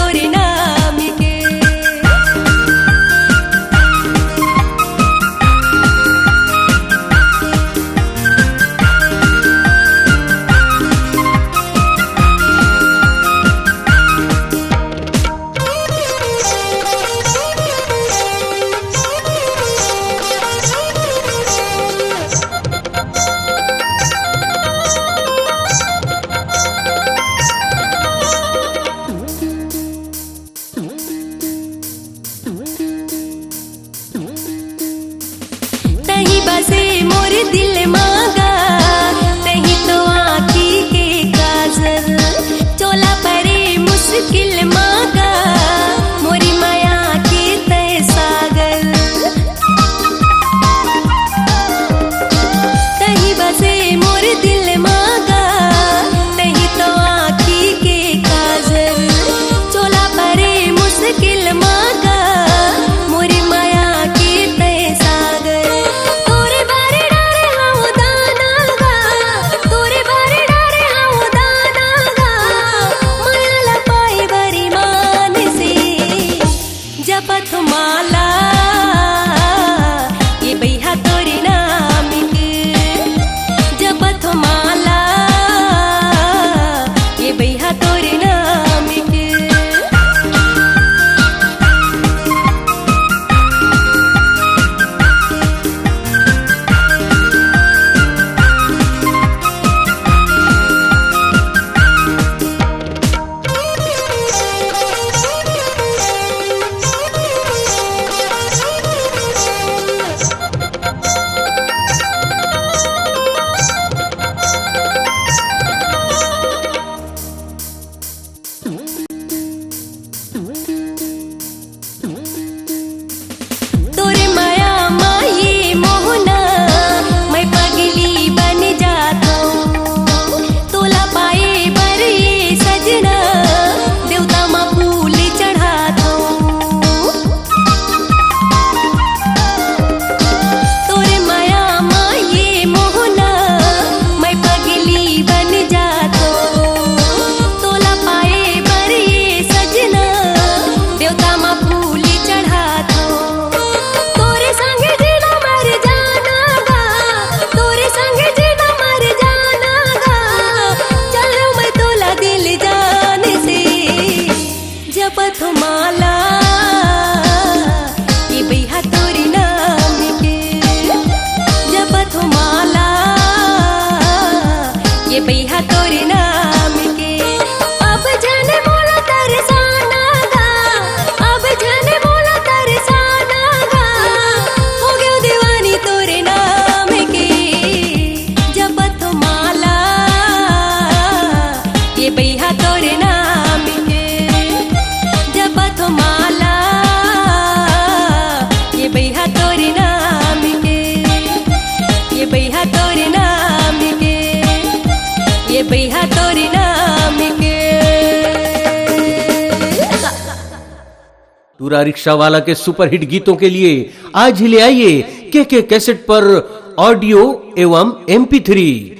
तोरे नाम के। तही बसे मोर दिल मांगा, तही तो आँखी के काजल, चोला परे मुश्किल मांगा, मोरी माया के तय सागल। तही बसे मोर दिल मांगा, तही तो आँखी के काजल, चोला परे मुश्किल मांगा, मोरी माया के तय सागल। जपत माला ये बैहा तोरे नाम के, जपत माला ये बैहा तोरे नाम के। तोरे माया माये मोहना मैं पगली बन जाता हूँ, तोला पाए बर ये सजना देवता माँ फूल चढ़ाता हूँ। तोरे माया माये मोहना मैं पगली बन जाता हूँ, तोला पाए बर ये सजना देवता माँ फूल चढ़ाता हूँ। तोरे संग जीना मर जाना गा, तोरे संग जीना मर जाना गा, चलूं मैं तोला दिल जान से। जपत माला ये बैहा तोरे नाम के, जपत माला ये बैहा तोरे नाम के। अब जन बोला तरसाना गा, अब जन बोला तरसाना गा, हो गयो दीवानी तोरे नाम के। जपत माला ये बैहा तोरे नाम के, जपत माला ये बैहा तोरे नाम के, ये बैहा तोरे नाम के, ये बैहा तोरे नाम के। टूरा रिक्शा वाला के सुपरहिट गीतों के लिए आज ही ले आइए के कैसेट पर ऑडियो एवं MP3।